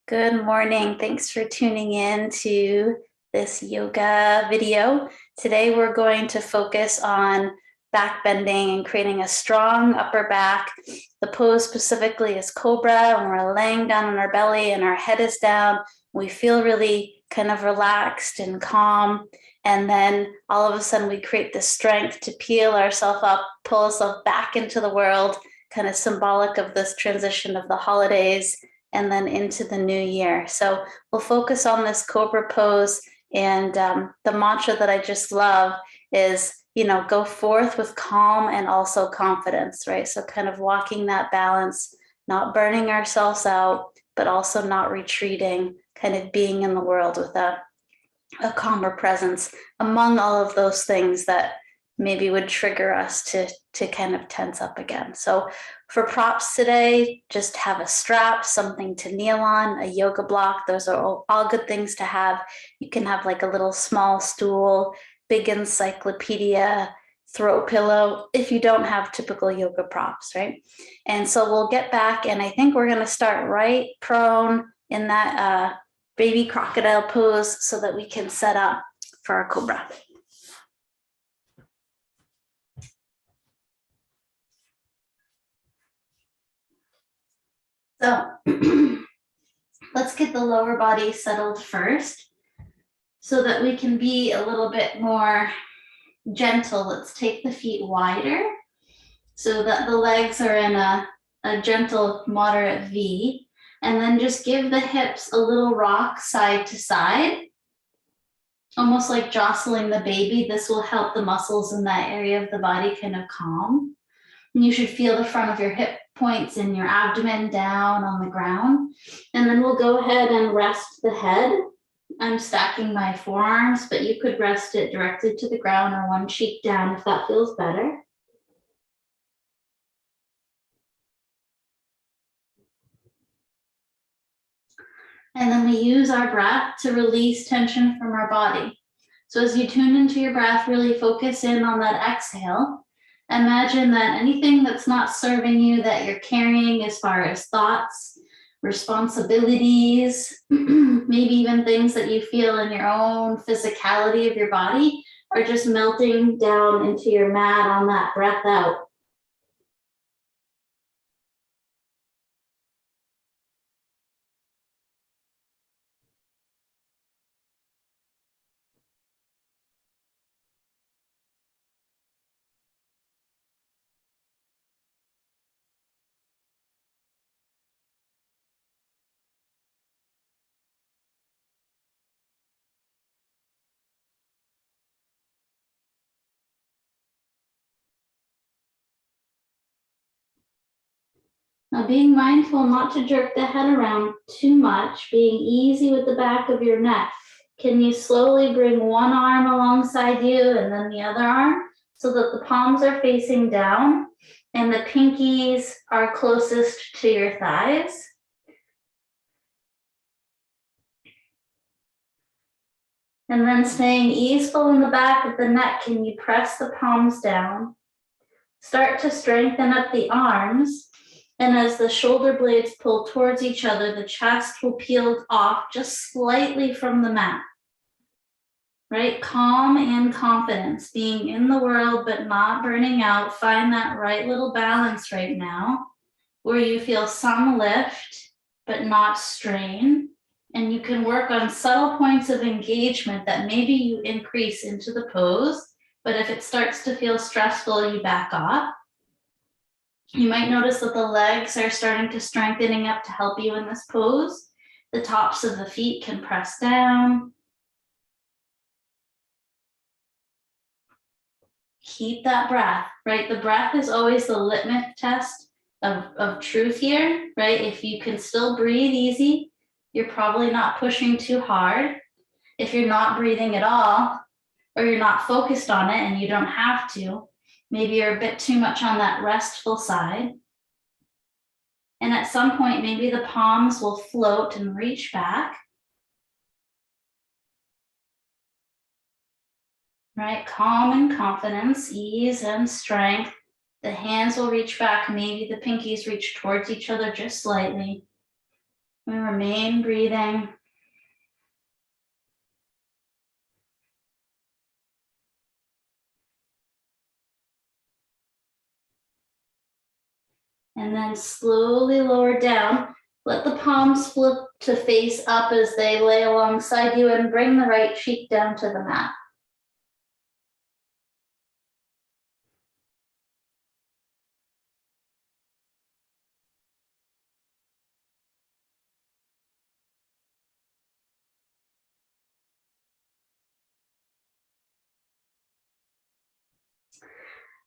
Good morning. Thanks for tuning in to this yoga video. Today we're going to focus on back bending and creating a strong upper back. The pose specifically is Cobra, and we're laying down on our belly and our head is down. We feel really kind of relaxed and calm. And then all of a sudden we create the strength to peel ourselves up, pull ourselves back into the world, kind of symbolic of this transition of the holidays and then into the new year. So we'll focus on this Cobra pose. And the mantra that I just love is, go forth with calm and also confidence, right? So kind of walking that balance, not burning ourselves out, but also not retreating, kind of being in the world with a calmer presence among all of those things that maybe would trigger us to kind of tense up again. So for props today, just have a strap, something to kneel on, a yoga block. Those are all good things to have. You can have like a little small stool, big encyclopedia, throw pillow, if you don't have typical yoga props, right? And so we'll get back, and I think we're going to start right prone in that baby crocodile pose so that we can set up for our Cobra. So let's get the lower body settled first so that we can be a little bit more gentle. Let's take the feet wider so that the legs are in a gentle, moderate V. And then just give the hips a little rock side to side, almost like jostling the baby. This will help the muscles in that area of the body kind of calm. And you should feel the front of your hip points in your abdomen down on the ground. And then we'll go ahead and rest the head. I'm stacking my forearms, but you could rest it directly to the ground or one cheek down if that feels better. And then we use our breath to release tension from our body. So as you tune into your breath, really focus in on that exhale. Imagine that anything that's not serving you that you're carrying as far as thoughts, responsibilities, maybe even things that you feel in your own physicality of your body are just melting down into your mat on that breath out. Now being mindful not to jerk the head around too much, being easy with the back of your neck. Can you slowly bring one arm alongside you and then the other arm so that the palms are facing down and the pinkies are closest to your thighs? And then staying easeful in the back of the neck, can you press the palms down? Start to strengthen up the arms. And as the shoulder blades pull towards each other, the chest will peel off just slightly from the mat. Right? Calm and confidence, being in the world but not burning out. Find that right little balance right now where you feel some lift but not strain. And you can work on subtle points of engagement that maybe you increase into the pose, but if it starts to feel stressful, you back off. You might notice that the legs are starting to strengthening up to help you in this pose. The tops of the feet can press down. Keep that breath, right? The breath is always the litmus test of truth here, right? If you can still breathe easy, you're probably not pushing too hard. If you're not breathing at all, or you're not focused on it and you don't have to, maybe you're a bit too much on that restful side. And at some point, maybe the palms will float and reach back. Right? Calm and confidence, ease and strength. The hands will reach back. Maybe the pinkies reach towards each other just slightly. We remain breathing. And then slowly lower down. Let the palms flip to face up as they lay alongside you, and bring the right cheek down to the mat.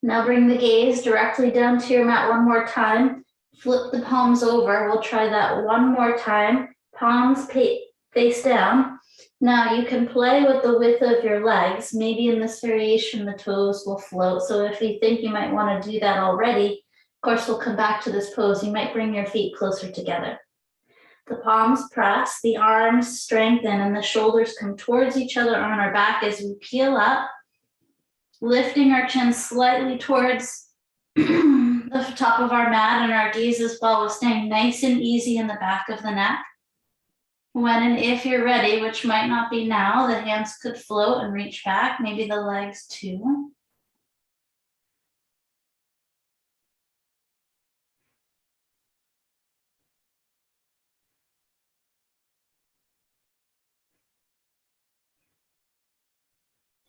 Now bring the gaze directly down to your mat one more time. Flip the palms over. We'll try that one more time. Palms face down. Now you can play with the width of your legs. Maybe in this variation, the toes will float. So if you think you might want to do that already, of course, we'll come back to this pose. You might bring your feet closer together. The palms press, the arms strengthen, and the shoulders come towards each other on our back as we peel up, lifting our chin slightly towards the top of our mat and our gaze as well, with staying nice and easy in the back of the neck. When and if you're ready, which might not be now, the hands could float and reach back, maybe the legs too.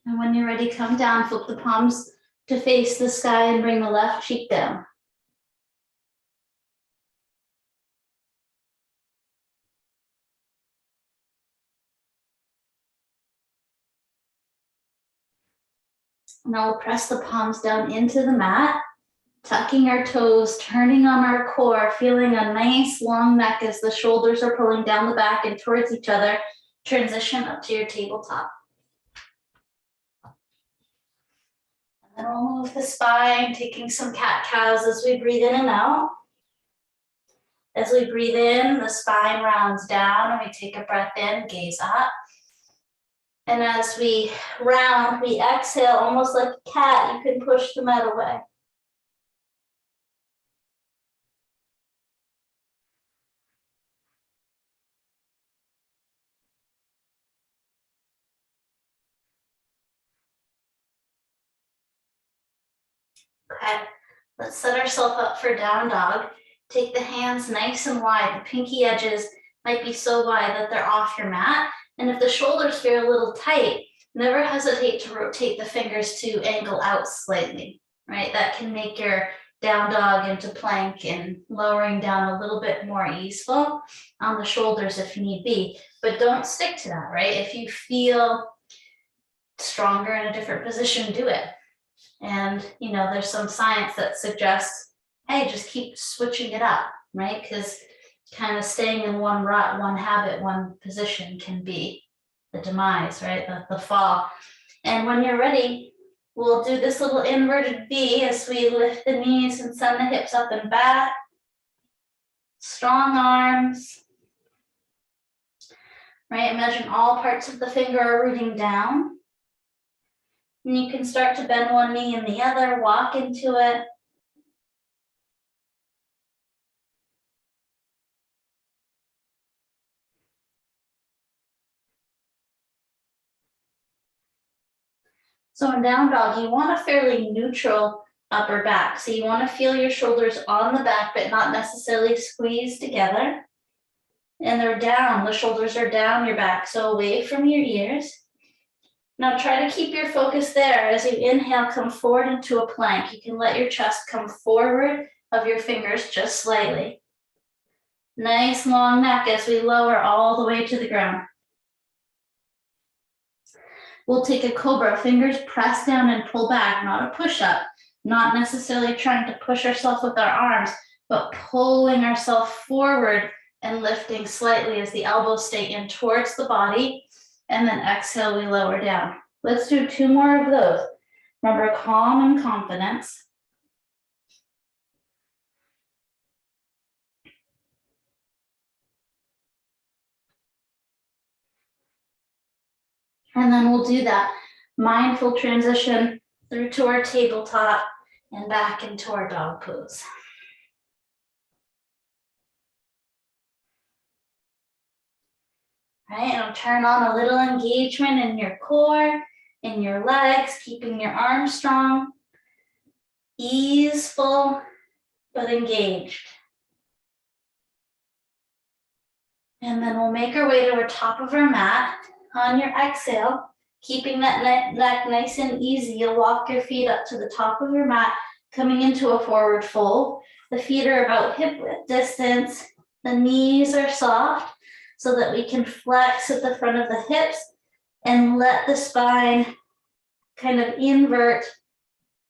And when you're ready, come down, flip the palms to face the sky and bring the left cheek down. Now we'll press the palms down into the mat, tucking our toes, turning on our core, feeling a nice long neck as the shoulders are pulling down the back and towards each other. Transition up to your tabletop. And then we'll move the spine, taking some cat-cows as we breathe in and out. As we breathe in, the spine rounds down and we take a breath in, gaze up. And as we round, we exhale almost like a cat. You can push the mat away. Okay, let's set ourselves up for down dog. Take the hands nice and wide. The pinky edges might be so wide that they're off your mat. And if the shoulders feel a little tight, never hesitate to rotate the fingers to angle out slightly, right? That can make your down dog into plank and lowering down a little bit more easeful on the shoulders if need be. But don't stick to that, right? If you feel stronger in a different position, do it. And, you know, there's some science that suggests, hey, just keep switching it up, right? Because kind of staying in one rut, one habit, one position can be the demise, right? The fall. And when you're ready, we'll do this little inverted V as we lift the knees and send the hips up and back. Strong arms, right? Imagine all parts of the finger are rooting down. And you can start to bend one knee and the other, walk into it. So in down dog, you want a fairly neutral upper back. So you want to feel your shoulders on the back, but not necessarily squeezed together. And they're down, the shoulders are down your back, so away from your ears. Now try to keep your focus there. As you inhale, come forward into a plank. You can let your chest come forward of your fingers just slightly. Nice long neck as we lower all the way to the ground. We'll take a cobra, fingers press down and pull back, not a push-up, not necessarily trying to push ourselves with our arms, but pulling ourselves forward and lifting slightly as the elbows stay in towards the body. And then exhale, we lower down. Let's do 2 more of those. Remember, calm and confidence. And then we'll do that mindful transition through to our tabletop and back into our dog pose. right? And turn on a little engagement in your core, in your legs, keeping your arms strong, easeful, but engaged. And then we'll make our way to the top of our mat. On your exhale, keeping that neck nice and easy, you'll walk your feet up to the top of your mat, coming into a forward fold. The feet are about hip width distance. The knees are soft so that we can flex at the front of the hips and let the spine kind of invert,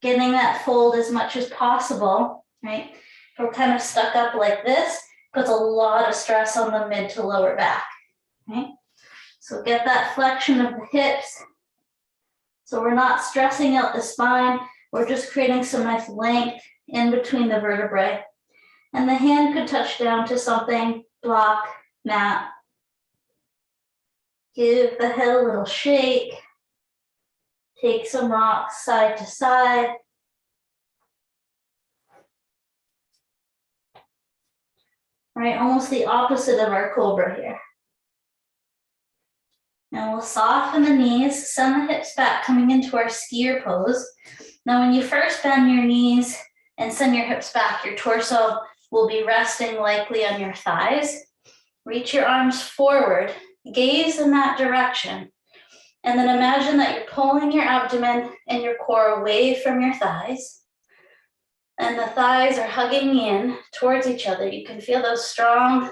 getting that fold as much as possible, right? If we're kind of stuck up like this, puts a lot of stress on the mid to lower back, right? So get that flexion of the hips. So we're not stressing out the spine, we're just creating some nice length in between the vertebrae. And the hand could touch down to something, block, mat. Give the head a little shake. Take some rocks side to side. Right, almost the opposite of our cobra here. Now we'll soften the knees, send the hips back, coming into our skier pose. Now when you first bend your knees and send your hips back, your torso will be resting likely on your thighs. Reach your arms forward, gaze in that direction, and then imagine that you're pulling your abdomen and your core away from your thighs. And the thighs are hugging in towards each other. You can feel those strong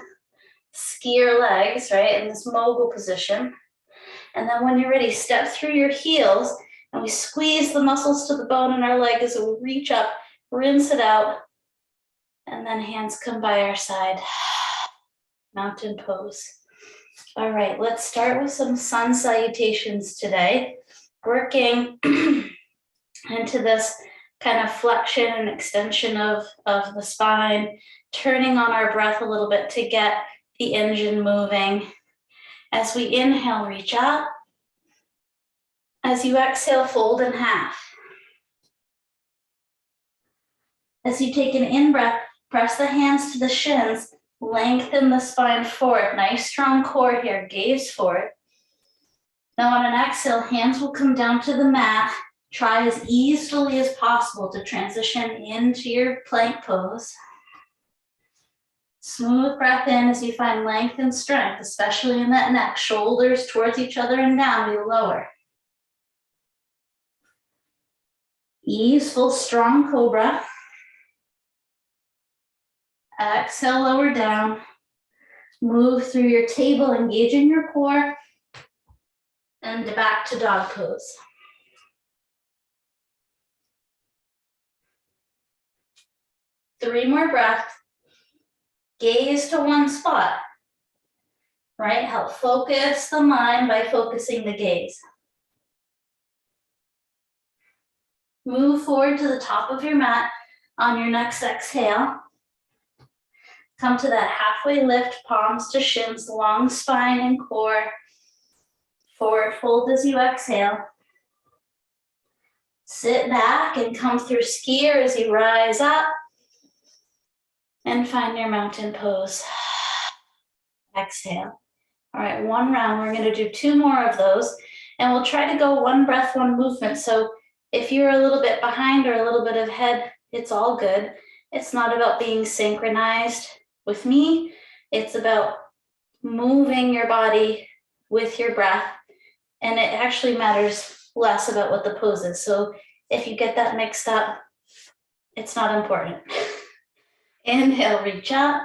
skier legs, right, in this mogul position. And then when you're ready, step through your heels and we squeeze the muscles to the bone in our leg as we reach up, rinse it out, and then hands come by our side. Mountain pose. All right, let's start with some sun salutations today. Working into this kind of flexion and extension of the spine, turning on our breath a little bit to get the engine moving. As we inhale, reach up. As you exhale, fold in half. As you take an in-breath, press the hands to the shins, lengthen the spine forward. Nice strong core here, gaze forward. Now on an exhale, hands will come down to the mat. Try as easily as possible to transition into your plank pose. Smooth breath in as you find length and strength, especially in that neck. Shoulders towards each other and down, we lower. Easeful, strong cobra. Exhale, lower down. Move through your table, engaging your core, and back to dog pose. Three more breaths. Gaze to one spot, right? Help focus the mind by focusing the gaze. Move forward to the top of your mat on your next exhale. Come to that halfway lift, palms to shins, long spine and core. Forward fold as you exhale. Sit back and come through skier as you rise up. And find your mountain pose. Exhale. All right, one round. We're going to do two more of those. And we'll try to go one breath, one movement. So if you're a little bit behind or a little bit ahead, it's all good. It's not about being synchronized with me. It's about moving your body with your breath. And it actually matters less about what the pose is. So if you get that mixed up, it's not important. Inhale, reach up.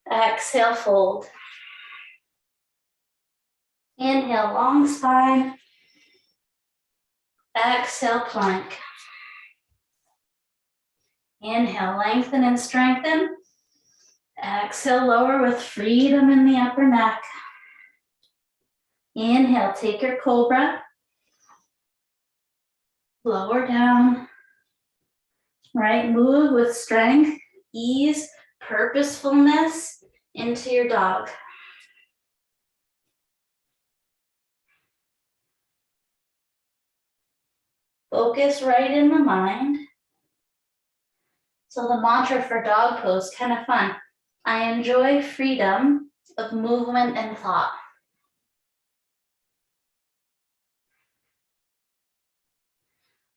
Exhale, fold. Inhale, long spine. Exhale, plank. Inhale, lengthen and strengthen. Exhale, lower with freedom in the upper neck. Inhale, take your cobra. Lower down. Right, move with strength, ease, purposefulness into your dog. Focus right in the mind. So the mantra for dog pose, kind of fun. I enjoy freedom of movement and thought.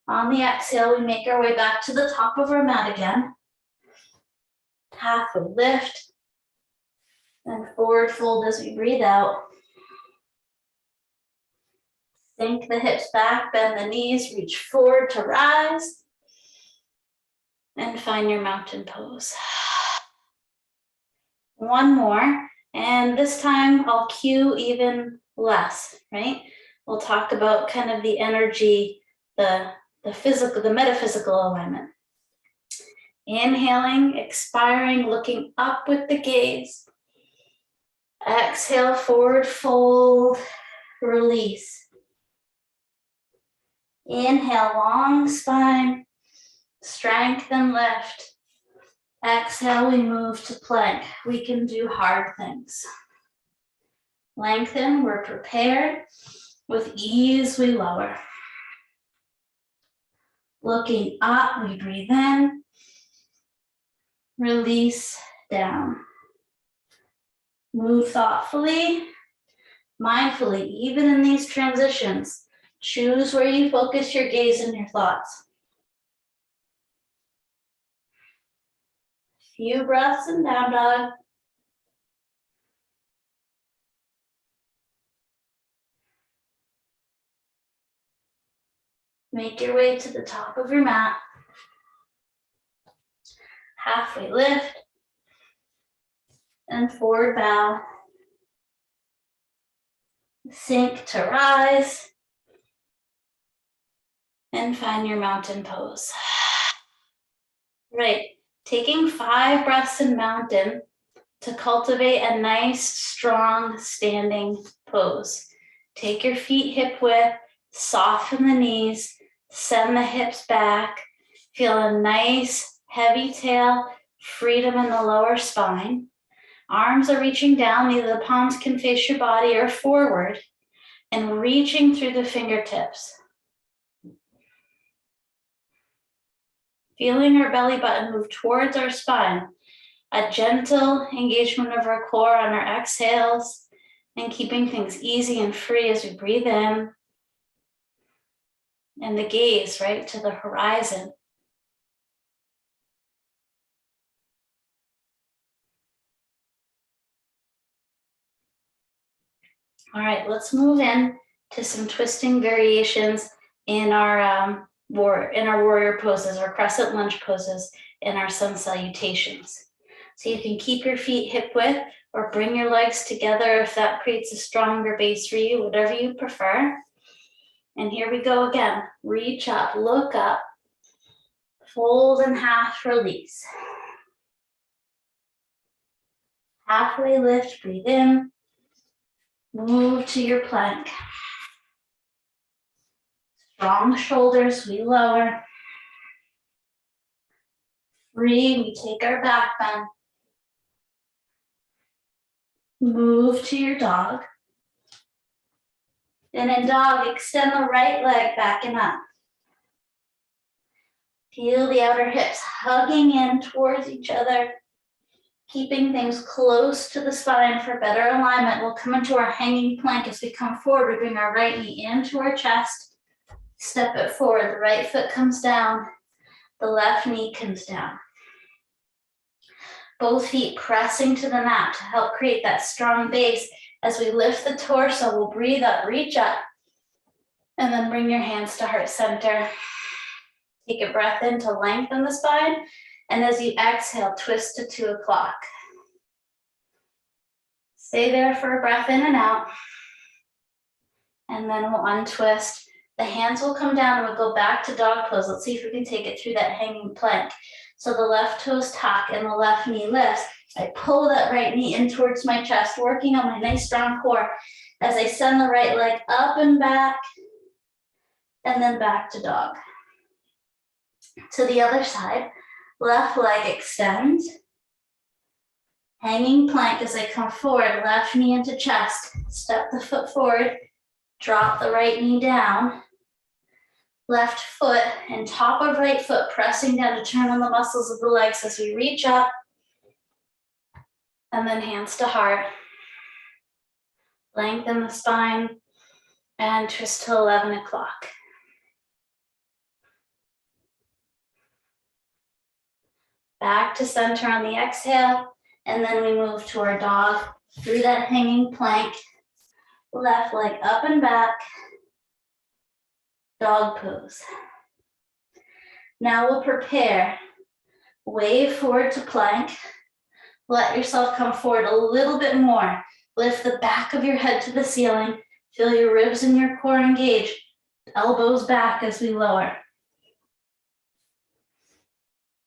On the exhale, we make our way back to the top of our mat again. Halfway lift and forward fold as we breathe out. Sink the hips back, bend the knees, reach forward to rise. And find your mountain pose. One more, and this time I'll cue even less, right? We'll talk about kind of the energy, the physical, the metaphysical alignment. Inhaling, expiring, looking up with the gaze. Exhale, forward fold, release. Inhale, long spine, strength and lift. Exhale, we move to plank. We can do hard things. Lengthen, we're prepared. With ease, we lower. Looking up, we breathe in. Release down. Move thoughtfully, mindfully, even in these transitions. Choose where you focus your gaze and your thoughts. Few breaths in down dog. Make your way to the top of your mat. Halfway lift and forward bow. Sink to rise and find your mountain pose. Right, taking 5 breaths in mountain to cultivate a nice, strong standing pose. Take your feet hip width, soften the knees, send the hips back, feel a nice, heavy tail, freedom in the lower spine. Arms are reaching down, either the palms can face your body or forward, and reaching through the fingertips. Feeling our belly button move towards our spine. A gentle engagement of our core on our exhales, and keeping things easy and free as we breathe in. And the gaze right to the horizon. All right, let's move in to some twisting variations in our warrior poses, our crescent lunge poses, and our sun salutations. So you can keep your feet hip width or bring your legs together if that creates a stronger base for you, whatever you prefer. And here we go again. Reach up, look up, fold in half, release. Halfway lift, breathe in. Move to your plank. Strong shoulders, we lower. Free, we take our back bend. Move to your dog. And in dog, extend the right leg back and up. Feel the outer hips hugging in towards each other. Keeping things close to the spine for better alignment. We'll come into our hanging plank as we come forward. We bring our right knee into our chest. Step it forward. The right foot comes down. The left knee comes down. Both feet pressing to the mat to help create that strong base. As we lift the torso, we'll breathe up, reach up. And then bring your hands to heart center. Take a breath in to lengthen the spine. And as you exhale, twist to 2 o'clock. Stay there for a breath in and out. And then we'll untwist. The hands will come down and we'll go back to dog pose. Let's see if we can take it through that hanging plank. So the left toes tuck and the left knee lifts. I pull that right knee in towards my chest, working on my nice strong core as I send the right leg up and back, and then back to dog. To the other side. Left leg extends. Hanging plank as I come forward, left knee into chest. Step the foot forward, drop the right knee down. Left foot and top of right foot pressing down to turn on the muscles of the legs as we reach up. And then hands to heart. Lengthen the spine and twist to 11 o'clock. Back to center on the exhale, and then we move to our dog through that hanging plank. Left leg up and back, dog pose. Now we'll prepare. Wave forward to plank. Let yourself come forward a little bit more. Lift the back of your head to the ceiling. Feel your ribs and your core engage. Elbows back as we lower.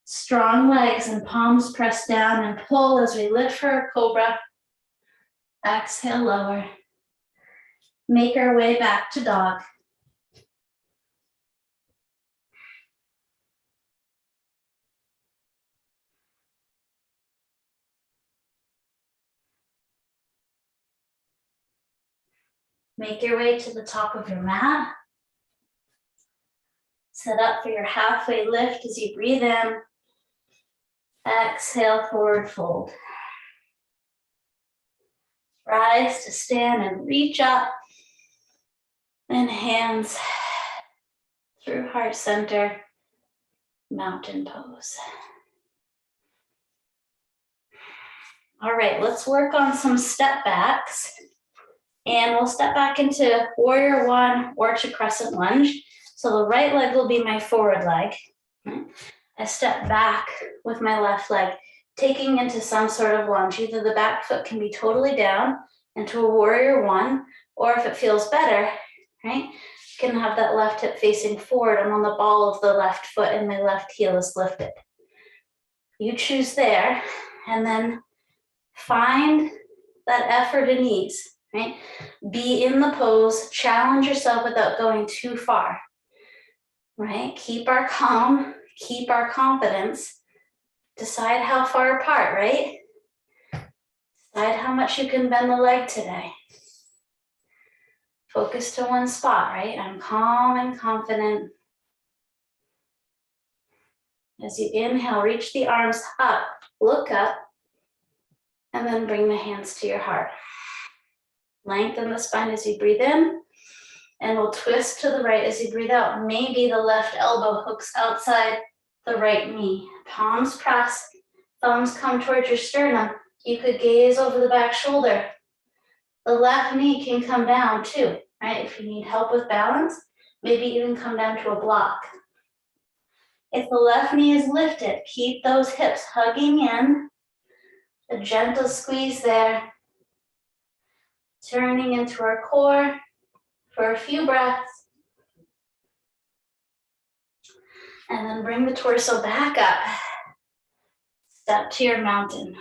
Strong legs and palms press down and pull as we lift for a cobra. Exhale, lower. Make our way back to dog. Make your way to the top of your mat. Set up for your halfway lift as you breathe in. Exhale, forward fold. Rise to stand and reach up. And hands through heart center, mountain pose. All right, let's work on some step backs. And we'll step back into warrior one or to crescent lunge. So the right leg will be my forward leg. I step back with my left leg, taking into some sort of lunge. Either the back foot can be totally down into a warrior one, or if it feels better, right, you can have that left hip facing forward. I'm on the ball of the left foot and my left heel is lifted. You choose there, and then find that effort and ease, right? Be in the pose, challenge yourself without going too far, right? Keep our calm, keep our confidence. Decide how far apart, right? Decide how much you can bend the leg today. Focus to one spot, right? I'm calm and confident. As you inhale, reach the arms up, look up, and then bring the hands to your heart. Lengthen the spine as you breathe in, and we'll twist to the right as you breathe out. Maybe the left elbow hooks outside the right knee. Palms press, thumbs come towards your sternum. You could gaze over the back shoulder. The left knee can come down too, right? If you need help with balance, maybe even come down to a block. If the left knee is lifted, keep those hips hugging in. A gentle squeeze there. Turning into our core for a few breaths. And then bring the torso back up. Step to your mountain.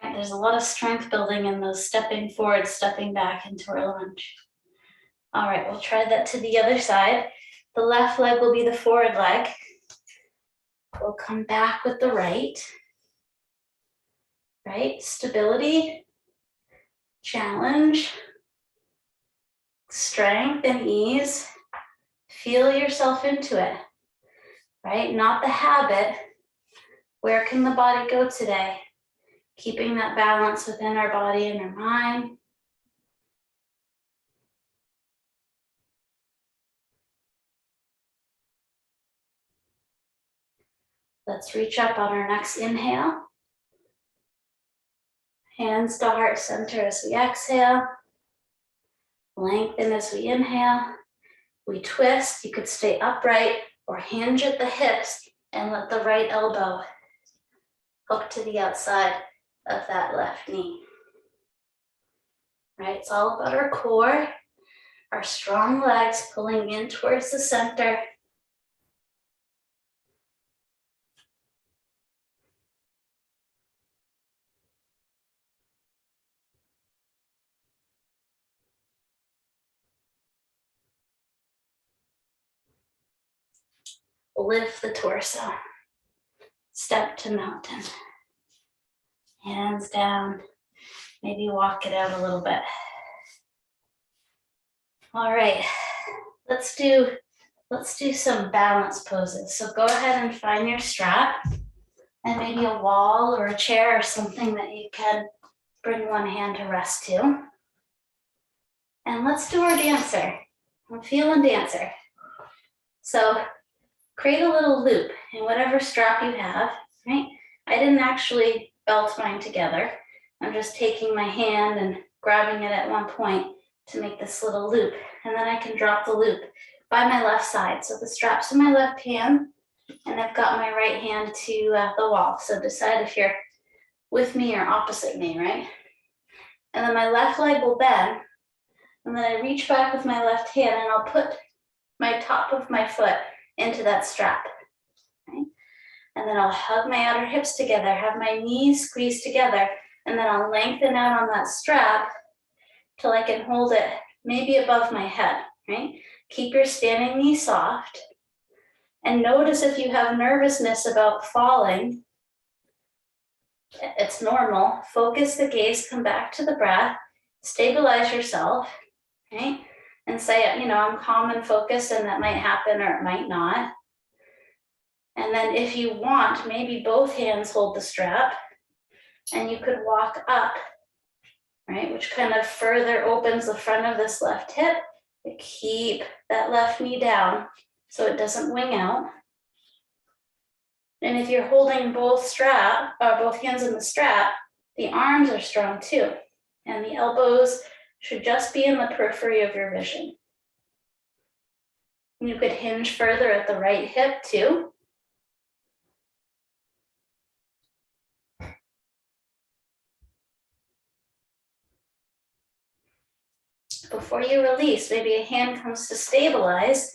There's a lot of strength building in those stepping forward, stepping back into our lunge. All right, we'll try that to the other side. The left leg will be the forward leg. We'll come back with the right. Right, stability, challenge, strength and ease. Feel yourself into it, right? Not the habit. Where can the body go today? Keeping that balance within our body and our mind. Let's reach up on our next inhale. Hands to heart center as we exhale. Lengthen as we inhale. We twist. You could stay upright or hinge at the hips and let the right elbow hook to the outside of that left knee. Right, it's all about our core, our strong legs pulling in towards the center. Lift the torso. Step to mountain. Hands down. Maybe walk it out a little bit. All right, let's do some balance poses. So go ahead and find your strap and maybe a wall or a chair or something that you can bring one hand to rest to. And let's do our dancer. I'm feeling dancer. So create a little loop in whatever strap you have, right? I didn't actually belt mine together. I'm just taking my hand and grabbing it at one point to make this little loop. And then I can drop the loop by my left side. So the strap's in my left hand, and I've got my right hand to the wall. So decide if you're with me or opposite me, right? And then my left leg will bend, and then I reach back with my left hand and I'll put my top of my foot into that strap, right? And then I'll hug my outer hips together, have my knees squeeze together, and then I'll lengthen out on that strap till I can hold it maybe above my head, right? Keep your standing knee soft. And notice if you have nervousness about falling, it's normal. Focus the gaze, come back to the breath, stabilize yourself, right? And say, I'm calm and focused, and that might happen or it might not. And then if you want, maybe both hands hold the strap, and you could walk up, right? Which kind of further opens the front of this left hip. But keep that left knee down so it doesn't wing out. And if you're holding both hands in the strap, the arms are strong too. And the elbows should just be in the periphery of your vision. You could hinge further at the right hip too. Before you release, maybe a hand comes to stabilize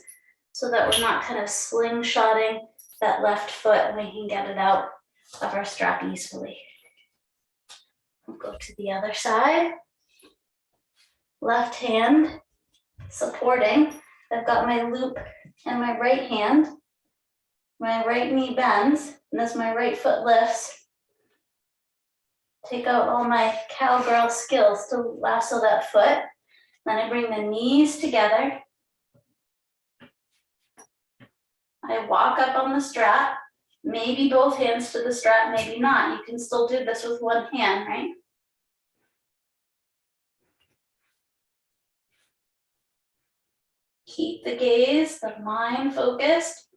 so that we're not kind of slingshotting that left foot and we can get it out of our strap easily. We'll go to the other side. Left hand supporting. I've got my loop in my right hand. My right knee bends, and as my right foot lifts, take out all my cowgirl skills to lasso that foot. Then I bring the knees together. I walk up on the strap, maybe both hands to the strap, maybe not. You can still do this with one hand, right? Keep the gaze, the mind focused.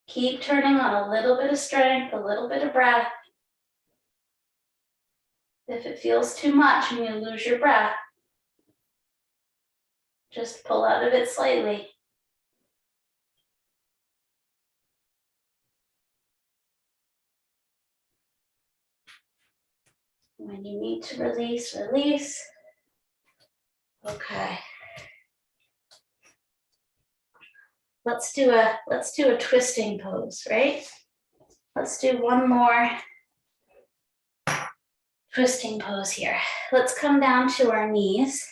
Keep turning on a little bit of strength, a little bit of breath. If it feels too much and you lose your breath, just pull out of it slightly. When you need to release, release. Okay. Let's do a twisting pose, right? Let's do one more twisting pose here. Let's come down to our knees.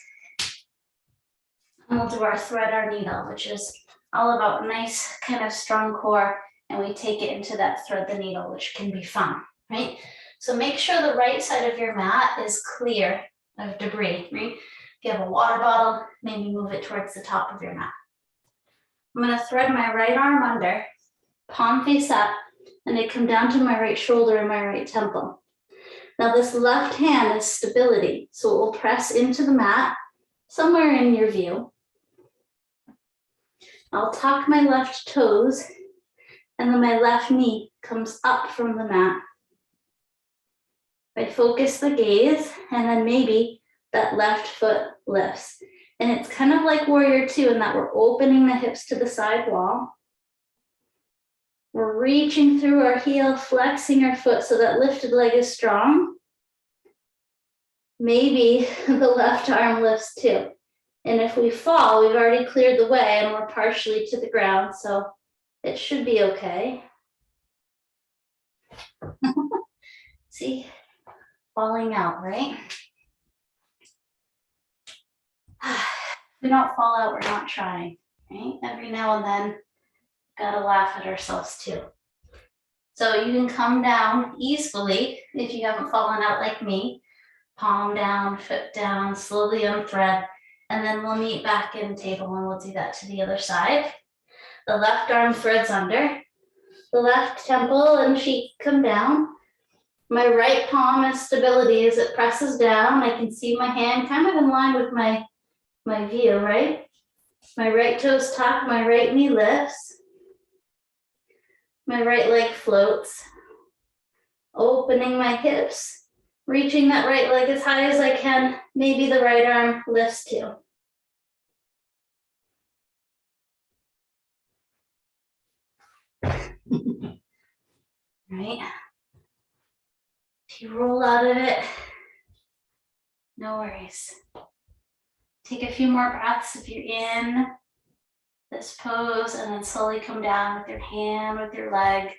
And we'll do our thread our needle, which is all about nice kind of strong core, and we take it into that thread the needle, which can be fun, right? So make sure the right side of your mat is clear of debris, right? If you have a water bottle, maybe move it towards the top of your mat. I'm gonna thread my right arm under, palm face up, and I come down to my right shoulder and my right temple. Now this left hand is stability, so it will press into the mat somewhere in your view. I'll tuck my left toes, and then my left knee comes up from the mat. I focus the gaze, and then maybe that left foot lifts. And it's kind of like warrior two in that we're opening the hips to the side wall. We're reaching through our heel, flexing our foot so that lifted leg is strong. Maybe the left arm lifts too. And if we fall, we've already cleared the way and we're partially to the ground, so it should be okay. See, falling out, right? If we don't fall out, we're not trying, right? Every now and then, gotta laugh at ourselves too. So you can come down easily if you haven't fallen out like me. Palm down, foot down, slowly unthread. And then we'll meet back in table and we'll do that to the other side. The left arm threads under. The left temple and cheek come down. My right palm is stability as it presses down. I can see my hand kind of in line with my view, right? My right toes tuck, my right knee lifts. My right leg floats, opening my hips, reaching that right leg as high as I can. Maybe the right arm lifts too. Right? If you roll out of it, no worries. Take a few more breaths if you're in this pose, and then slowly come down with your hand, with your leg,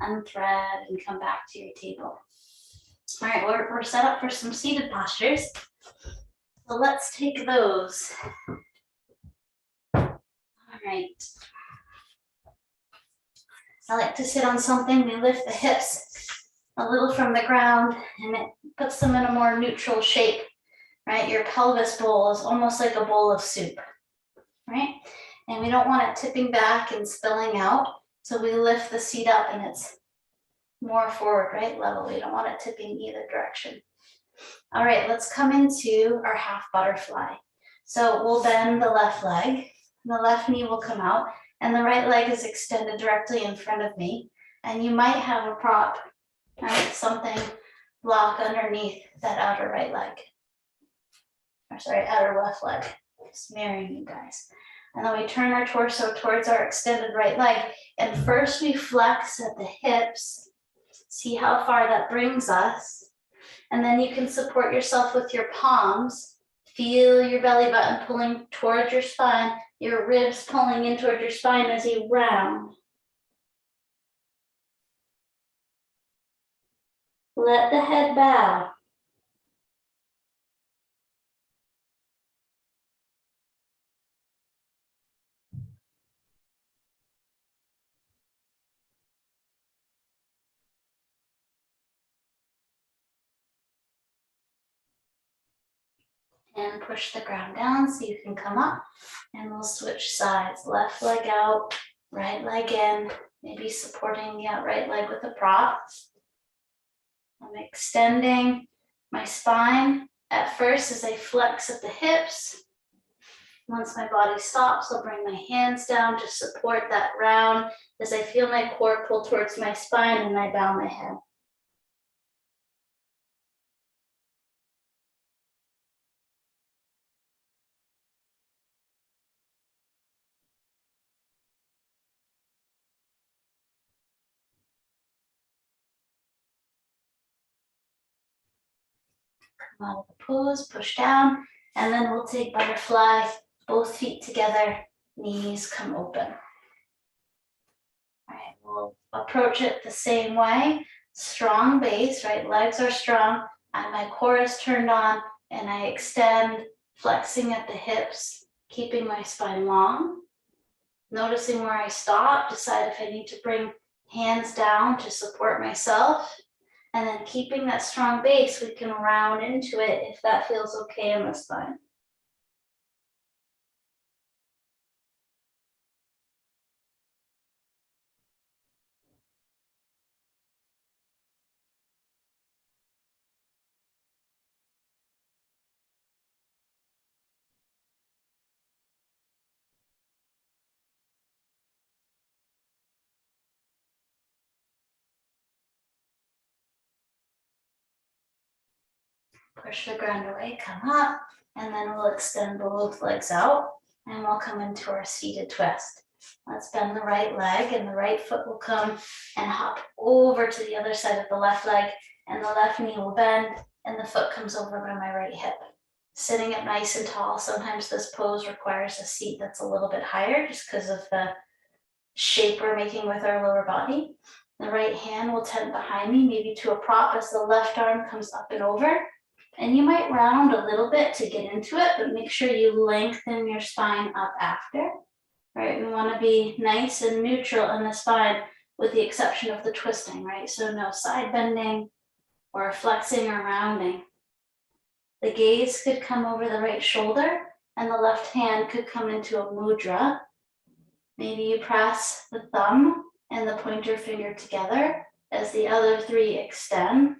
unthread, and come back to your table. All right, we're set up for some seated postures. So let's take those. All right. I like to sit on something. We lift the hips a little from the ground, and it puts them in a more neutral shape, right? Your pelvis bowl is almost like a bowl of soup, right? And we don't want it tipping back and spilling out. So we lift the seat up and it's more forward, right? Level. We don't want it tipping either direction. All right, let's come into our half butterfly. So we'll bend the left leg, the left knee will come out, and the right leg is extended directly in front of me. And you might have a prop, right? Something block underneath that outer right leg. Or sorry, outer left leg. Just mirroring you guys. And then we turn our torso towards our extended right leg. And first we flex at the hips. See how far that brings us. And then you can support yourself with your palms. Feel your belly button pulling towards your spine, your ribs pulling in towards your spine as you round. Let the head bow. And push the ground down so you can come up, and we'll switch sides. Left leg out, right leg in, maybe supporting the out right leg with a prop. I'm extending my spine at first as I flex at the hips. Once my body stops, I'll bring my hands down to support that round as I feel my core pull towards my spine and I bow my head. Come out of the pose, push down, and then we'll take butterfly, both feet together, knees come open. All right, we'll approach it the same way. Strong base, right? Legs are strong, and my core is turned on, and I extend, flexing at the hips, keeping my spine long. Noticing where I stop, decide if I need to bring hands down to support myself. And then keeping that strong base, we can round into it if that feels okay in the spine. Push the ground away, come up, and then we'll extend both legs out, and we'll come into our seated twist. Let's bend the right leg, and the right foot will come and hop over to the other side of the left leg, and the left knee will bend, and the foot comes over by my right hip. Sitting up nice and tall, sometimes this pose requires a seat that's a little bit higher just because of the shape we're making with our lower body. The right hand will tend behind me, maybe to a prop as the left arm comes up and over. And you might round a little bit to get into it, but make sure you lengthen your spine up after. Right, we want to be nice and neutral in the spine with the exception of the twisting, right? So no side bending or flexing or rounding. The gaze could come over the right shoulder and the left hand could come into a mudra. Maybe you press the thumb and the pointer finger together as the other three extend.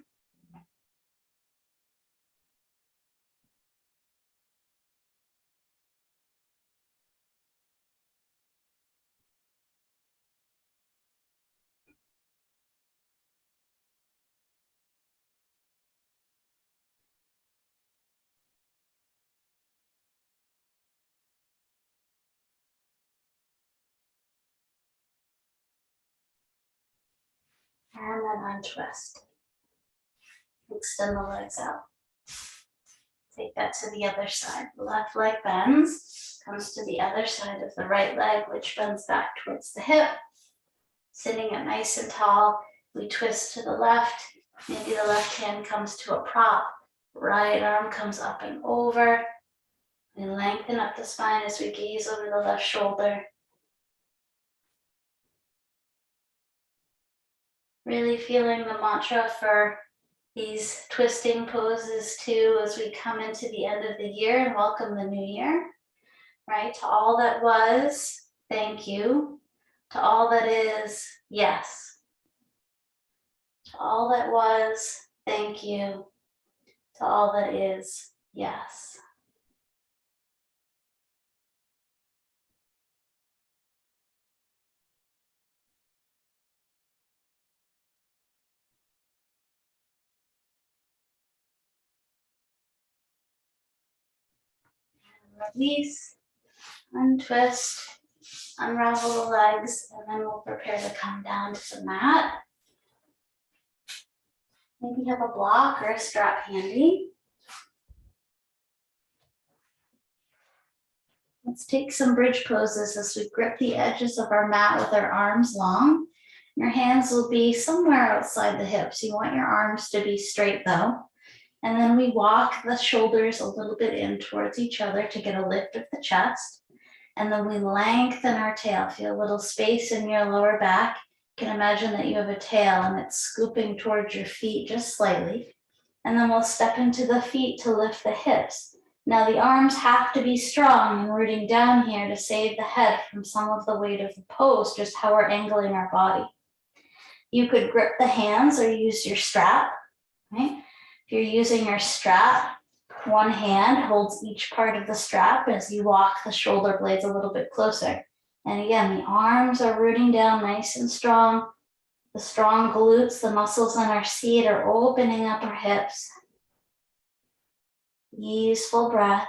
And then untwist. Extend the legs out. Take that to the other side. The left leg bends, comes to the other side of the right leg, which bends back towards the hip. Sitting up nice and tall, we twist to the left. Maybe the left hand comes to a prop. Right arm comes up and over. We lengthen up the spine as we gaze over the left shoulder. Really feeling the mantra for these twisting poses too as we come into the end of the year and welcome the new year. Right? To all that was, thank you. To all that is, yes. To all that was, thank you. To all that is, yes. Release, untwist, unravel the legs, and then we'll prepare to come down to the mat. Maybe have a block or a strap handy. Let's take some bridge poses as we grip the edges of our mat with our arms long. Your hands will be somewhere outside the hips. You want your arms to be straight though. And then we walk the shoulders a little bit in towards each other to get a lift of the chest. And then we lengthen our tail. Feel a little space in your lower back. You can imagine that you have a tail and it's scooping towards your feet just slightly. And then we'll step into the feet to lift the hips. Now the arms have to be strong and rooting down here to save the head from some of the weight of the pose, just how we're angling our body. You could grip the hands or use your strap, right? If you're using your strap, one hand holds each part of the strap as you walk the shoulder blades a little bit closer. And again, the arms are rooting down nice and strong. The strong glutes, the muscles in our seat are opening up our hips. Easeful breath.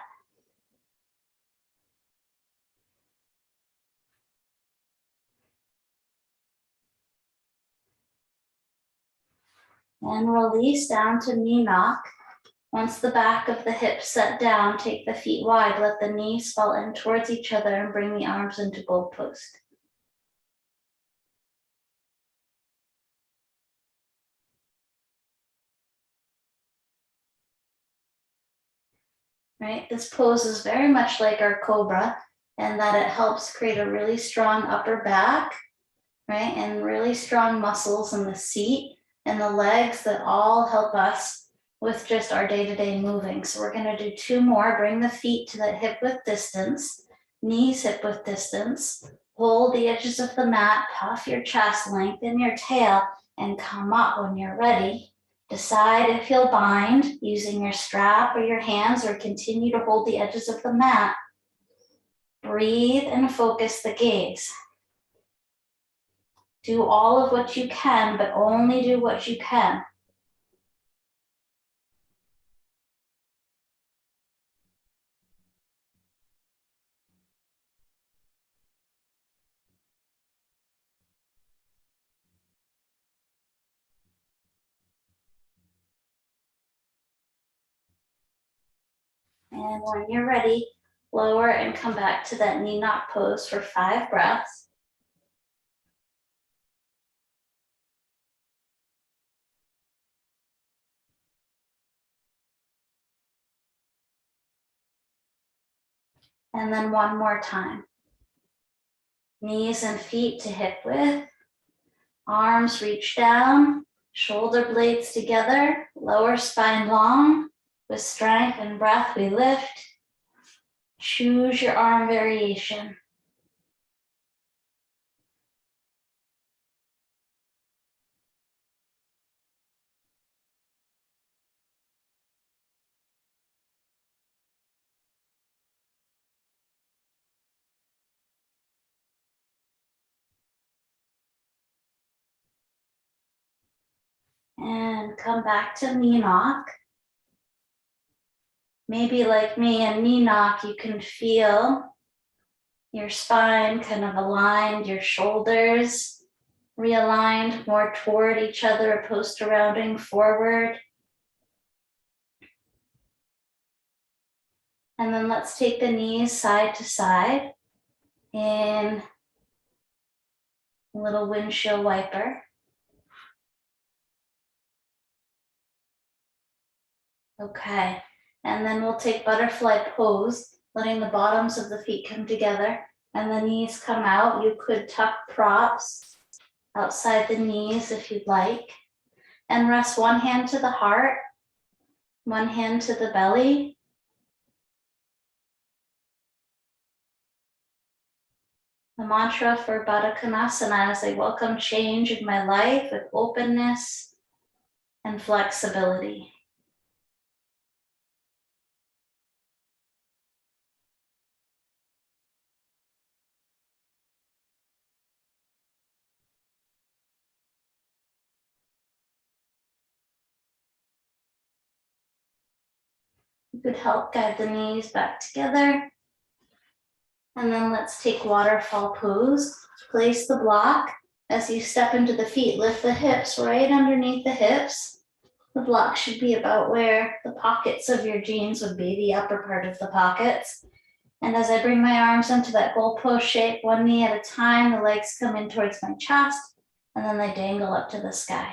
And release down to knee knock. Once the back of the hips set down, take the feet wide, let the knees fall in towards each other and bring the arms into goalpost. Right, this pose is very much like our Cobra in that it helps create a really strong upper back, right, and really strong muscles in the seat and the legs that all help us with just our day-to-day moving. So we're going to do two more. Bring the feet to that hip width distance, knees hip width distance. Hold the edges of the mat, puff your chest, lengthen your tail, and come up when you're ready. Decide if you'll bind using your strap or your hands or continue to hold the edges of the mat. Breathe and focus the gaze. Do all of what you can, but only do what you can. And when you're ready, lower and come back to that knee knock pose for 5 breaths. And then one more time. Knees and feet to hip width. Arms reach down, shoulder blades together, lower spine long. With strength and breath, we lift. Choose your arm variation. And come back to knee knock. Maybe like me in knee knock, you can feel your spine kind of aligned, your shoulders realigned more toward each other opposed to rounding forward. And then let's take the knees side to side in a little windshield wiper. Okay, and then we'll take butterfly pose, letting the bottoms of the feet come together and the knees come out. You could tuck props outside the knees if you'd like, and rest one hand to the heart, one hand to the belly. The mantra for Baddha Konasana is I welcome change in my life with openness and flexibility. You could help guide the knees back together. And then let's take waterfall pose. Place the block as you step into the feet. Lift the hips right underneath the hips. The block should be about where the pockets of your jeans would be, the upper part of the pockets. And as I bring my arms into that goalpost shape, one knee at a time, the legs come in towards my chest, and then they dangle up to the sky.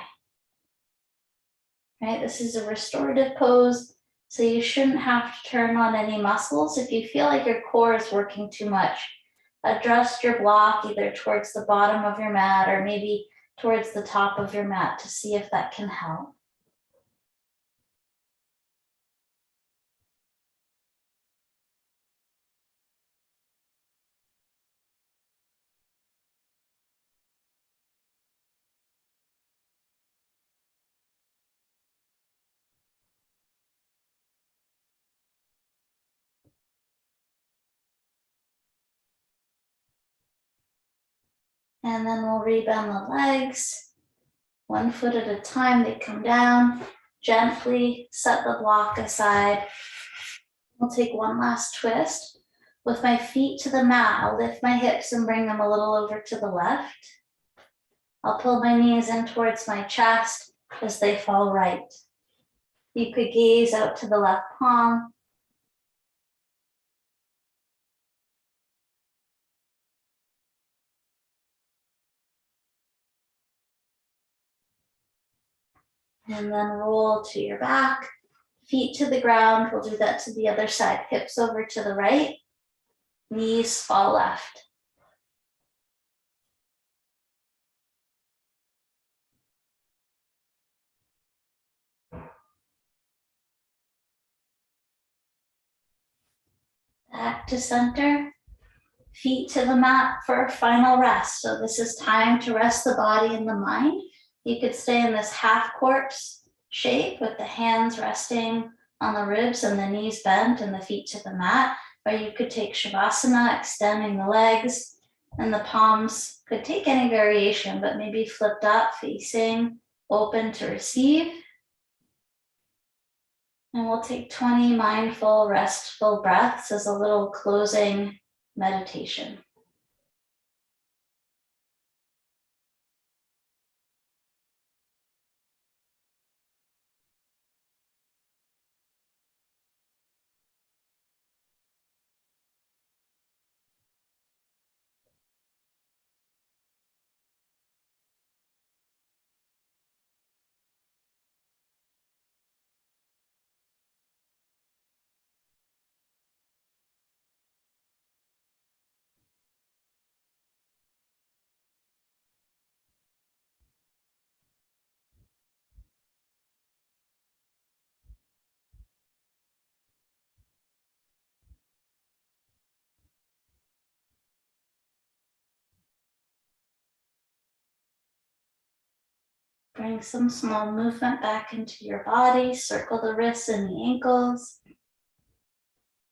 Right, this is a restorative pose, so you shouldn't have to turn on any muscles. If you feel like your core is working too much, adjust your block either towards the bottom of your mat or maybe towards the top of your mat to see if that can help. And then we'll rebend the legs. One foot at a time, they come down. Gently set the block aside. We'll take one last twist. With my feet to the mat, I'll lift my hips and bring them a little over to the left. I'll pull my knees in towards my chest as they fall right. You could gaze out to the left palm. And then roll to your back, feet to the ground. We'll do that to the other side. Hips over to the right, knees fall left. Back to center, feet to the mat for a final rest. So this is time to rest the body and the mind. You could stay in this half corpse shape with the hands resting on the ribs and the knees bent and the feet to the mat, or you could take Shavasana, extending the legs, and the palms could take any variation, but maybe flipped up, facing open to receive. And we'll take 20 mindful, restful breaths as a little closing meditation. Bring some small movement back into your body. Circle the wrists and the ankles.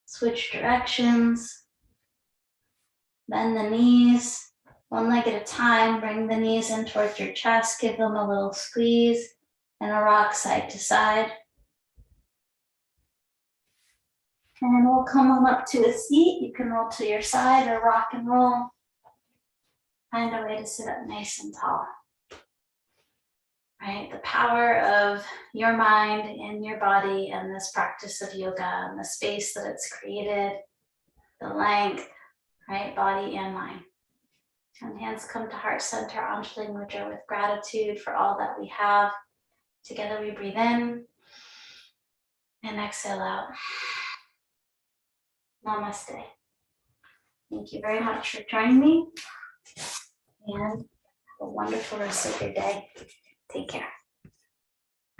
Switch directions. Bend the knees. One leg at a time. Bring the knees in towards your chest. Give them a little squeeze and a rock side to side. And we'll come on up to a seat. You can roll to your side or rock and roll. Find a way to sit up nice and tall. right? The power of your mind and your body and this practice of yoga and the space that it's created, the length, right? Body and mind. And hands come to heart center, Anjali Mudra, with gratitude for all that we have. Together we breathe in and exhale out. Namaste. Thank you very much for joining me, and have a wonderful rest of your day. Take care.